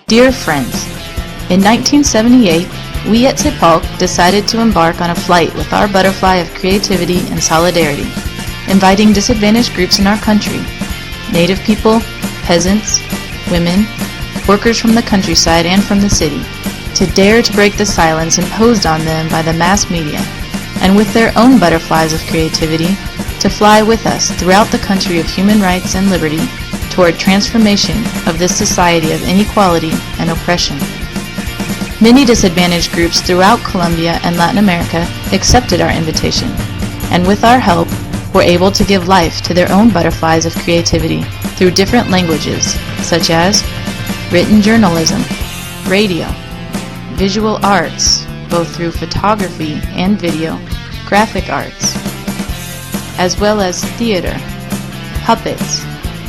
Dear friends, in 1978, we at CEPALC decided to embark on a flight with our butterfly of creativity and solidarity, inviting disadvantaged groups in our country, Native people, peasants, women, workers from the countryside and from the city, to dare to break the silence imposed on them by the mass media, and with their own butterflies of creativity, to fly with us throughout the country of human rights and liberty toward transformation of this society of inequality and oppression. Many disadvantaged groups throughout Colombia and Latin America accepted our invitation, and with our help were able to give life to their own butterflies of creativity through different languages, such as written journalism, radio, visual arts, both through photography and video, graphic arts, as well as theater, puppets,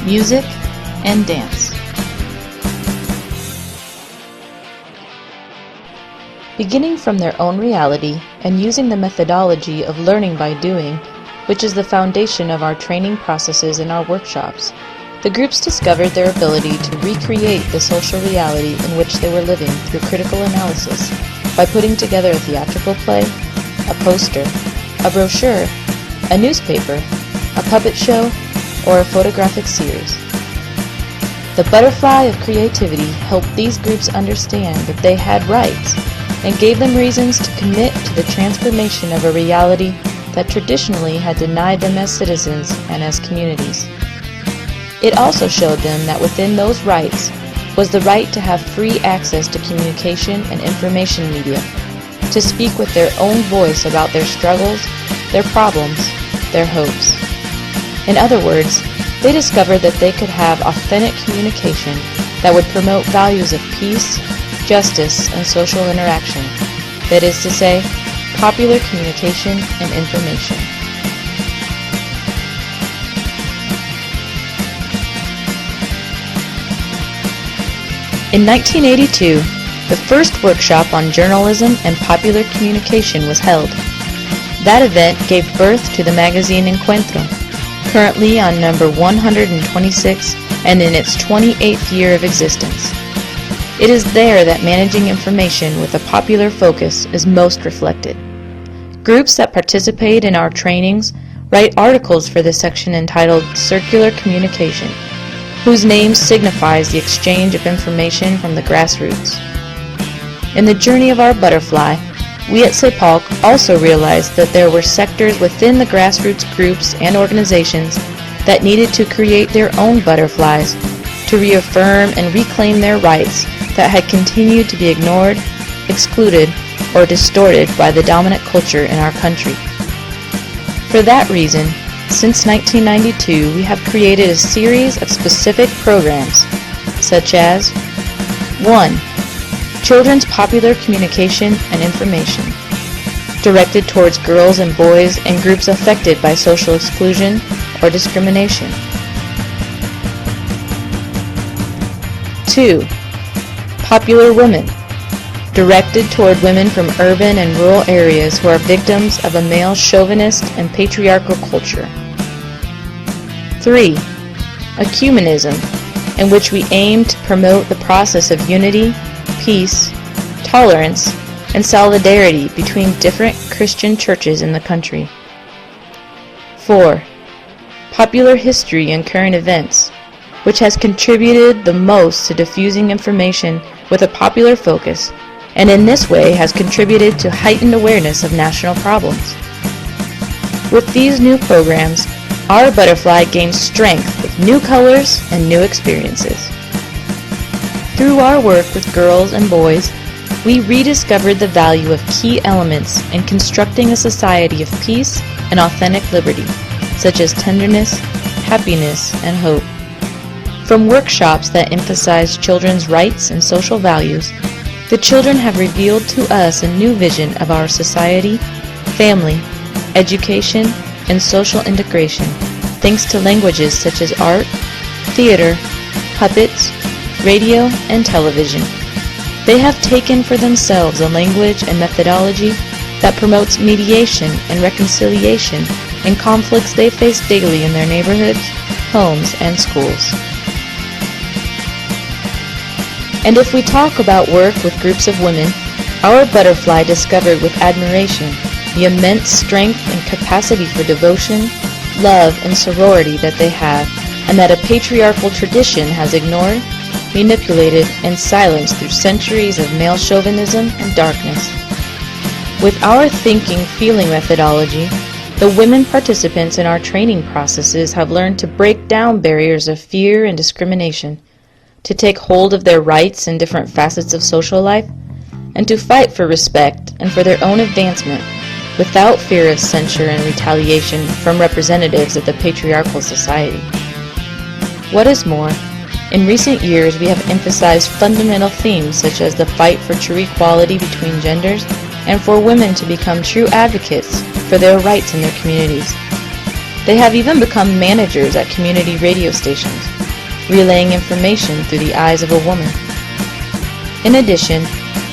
music, and dance. Beginning from their own reality and using the methodology of learning by doing, which is the foundation of our training processes and our workshops, the groups discovered their ability to recreate the social reality in which they were living through critical analysis by putting together a theatrical play, a poster, a brochure, a newspaper, a puppet show, or a photographic series. The butterfly of creativity helped these groups understand that they had rights and gave them reasons to commit to the transformation of a reality that traditionally had denied them as citizens and as communities. It also showed them that within those rights was the right to have free access to communication and information media, to speak with their own voice about their struggles, their problems, their hopes. In other words, they discovered that they could have authentic communication that would promote values of peace, justice, and social interaction, that is to say, popular communication and information. In 1982, the first workshop on journalism and popular communication was held. That event gave birth to the magazine ENCUENTRO, currently on number 126 and in its 28th year of existence. It is there that managing information with a popular focus is most reflected. Groups that participate in our trainings write articles for the section entitled Circular Communication, whose name signifies the exchange of information from the grassroots. In the journey of our butterfly, we at CEPALC also realized that there were sectors within the grassroots groups and organizations that needed to create their own butterflies to reaffirm and reclaim their rights that had continued to be ignored, excluded, or distorted by the dominant culture in our country. For that reason, since 1992, we have created a series of specific programs, such as 1. Children's Popular Communication and Information, directed towards girls and boys and groups affected by social exclusion or discrimination. 2. Popular Women, directed toward women from urban and rural areas who are victims of a male chauvinist and patriarchal culture. 3. Ecumenism, in which we aim to promote the process of unity, peace, tolerance, and solidarity between different Christian churches in the country. 4. Popular History and Current Events, which has contributed the most to diffusing information with a popular focus, and in this way has contributed to heightened awareness of national problems. With these new programs, our butterfly gains strength with new colors and new experiences. Through our work with girls and boys, we rediscovered the value of key elements in constructing a society of peace and authentic liberty, such as tenderness, happiness, and hope. From workshops that emphasize children's rights and social values, the children have revealed to us a new vision of our society, family, education, and social integration, thanks to languages such as art, theater, puppets, radio, and television. They have taken for themselves a language and methodology that promotes mediation and reconciliation in conflicts they face daily in their neighborhoods, homes, and schools. And if we talk about work with groups of women, our butterfly discovered with admiration the immense strength and capacity for devotion, love, and sorority that they have, and that a patriarchal tradition has ignored, manipulated, and silenced through centuries of male chauvinism and darkness. With our thinking-feeling methodology, the women participants in our training processes have learned to break down barriers of fear and discrimination, to take hold of their rights in different facets of social life, and to fight for respect and for their own advancement without fear of censure and retaliation from representatives of the patriarchal society. What is more, in recent years we have emphasized fundamental themes such as the fight for true equality between genders and for women to become true advocates for their rights in their communities. They have even become managers at community radio stations, relaying information through the eyes of a woman. In addition,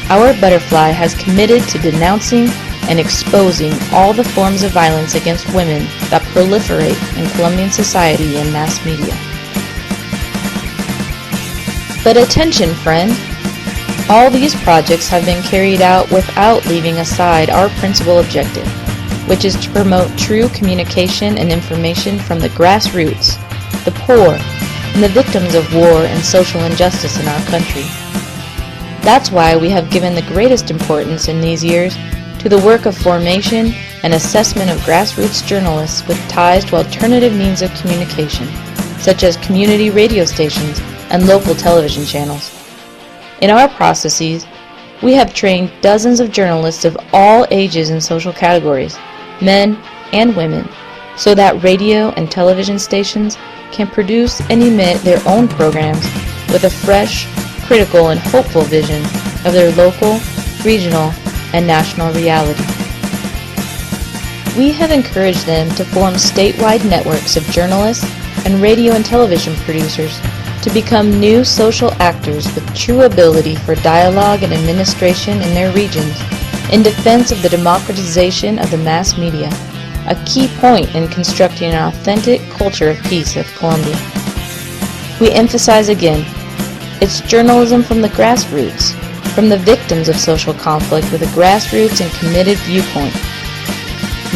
our butterfly has committed to denouncing and exposing all the forms of violence against women that proliferate in Colombian society and mass media. But attention, friend! All these projects have been carried out without leaving aside our principal objective, which is to promote true communication and information from the grassroots, the poor, and the victims of war and social injustice in our country. That's why we have given the greatest importance in these years to the work of formation and assessment of grassroots journalists with ties to alternative means of communication, such as community radio stations and local television channels. In our processes, we have trained dozens of journalists of all ages and social categories, men and women, so that radio and television stations can produce and emit their own programs with a fresh, critical, and hopeful vision of their local, regional, and national reality. We have encouraged them to form statewide networks of journalists and radio and television producers to become new social actors with true ability for dialogue and administration in their regions in defense of the democratization of the mass media, a key point in constructing an authentic culture of peace of Colombia. We emphasize again, it's journalism from the grassroots, from the victims of social conflict with a grassroots and committed viewpoint.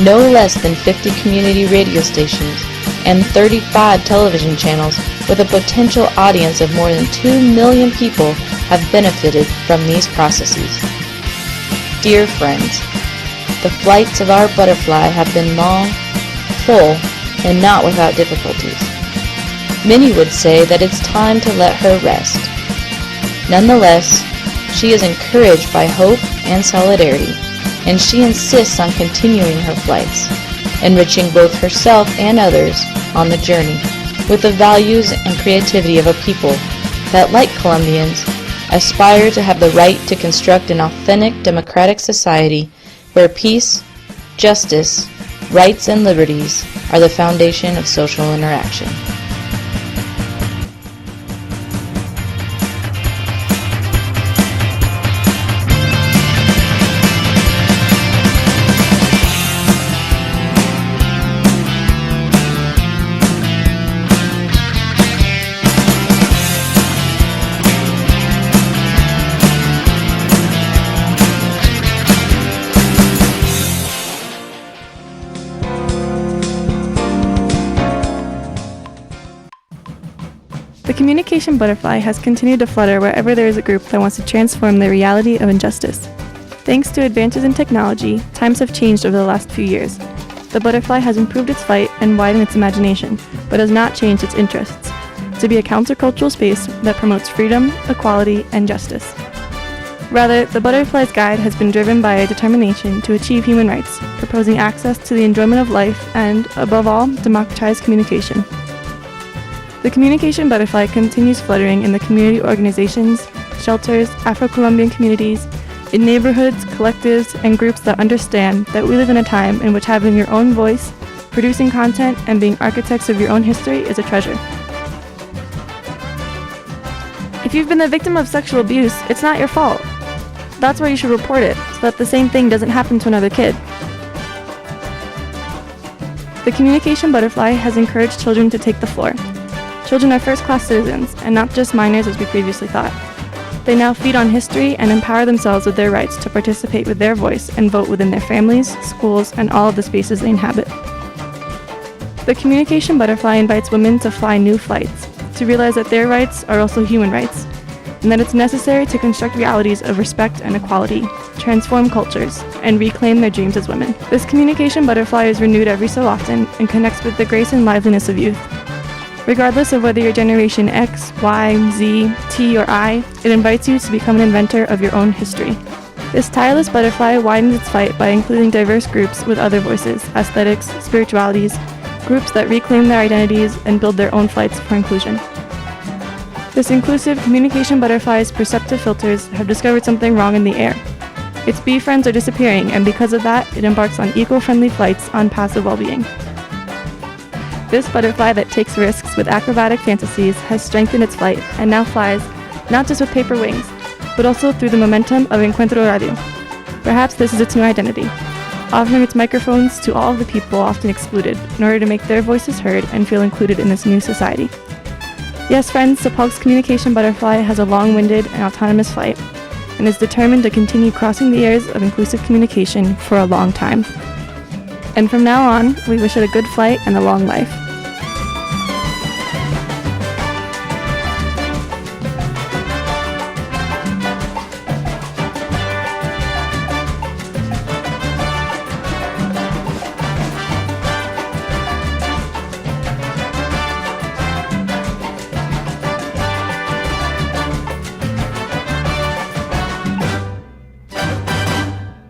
No less than 50 community radio stations and 35 television channels with a potential audience of more than 2 million people have benefited from these processes. Dear friends, the flights of our butterfly have been long, full, and not without difficulties. Many would say that it's time to let her rest. Nonetheless, she is encouraged by hope and solidarity, and she insists on continuing her flights, enriching both herself and others on the journey with the values and creativity of a people that, like Colombians, aspire to have the right to construct an authentic democratic society where peace, justice, rights, and liberties are the foundation of social interaction. The communication butterfly has continued to flutter wherever there is a group that wants to transform the reality of injustice. Thanks to advances in technology, times have changed over the last few years. The butterfly has improved its flight and widened its imagination, but has not changed its interests, to be a countercultural space that promotes freedom, equality, and justice. Rather, the butterfly's guide has been driven by a determination to achieve human rights, proposing access to the enjoyment of life and, above all, democratized communication. The communication butterfly continues fluttering in the community organizations, shelters, Afro-Colombian communities, in neighborhoods, collectives, and groups that understand that we live in a time in which having your own voice, producing content, and being architects of your own history is a treasure. If you've been the victim of sexual abuse, it's not your fault. That's why you should report it, so that the same thing doesn't happen to another kid. The communication butterfly has encouraged children to take the floor. Children are first-class citizens, and not just minors as we previously thought. They now feed on history and empower themselves with their rights to participate with their voice and vote within their families, schools, and all of the spaces they inhabit. The communication butterfly invites women to fly new flights, to realize that their rights are also human rights, and that it's necessary to construct realities of respect and equality, transform cultures, and reclaim their dreams as women. This communication butterfly is renewed every so often and connects with the grace and liveliness of youth. Regardless of whether you're Generation X, Y, Z, T, or I, it invites you to become an inventor of your own history. This tireless butterfly widens its flight by including diverse groups with other voices, aesthetics, spiritualities, groups that reclaim their identities and build their own flights for inclusion. This inclusive communication butterfly's perceptive filters have discovered something wrong in the air. Its bee friends are disappearing, and because of that, it embarks on eco-friendly flights on paths of well-being. This butterfly that takes risks with acrobatic fantasies has strengthened its flight and now flies not just with paper wings, but also through the momentum of ENCUENTRO Radio. Perhaps this is its new identity, offering its microphones to all of the people often excluded in order to make their voices heard and feel included in this new society. Yes, friends, CEPALC's communication butterfly has a long-winded and autonomous flight and is determined to continue crossing the airs of inclusive communication for a long time. And from now on, we wish it a good flight and a long life.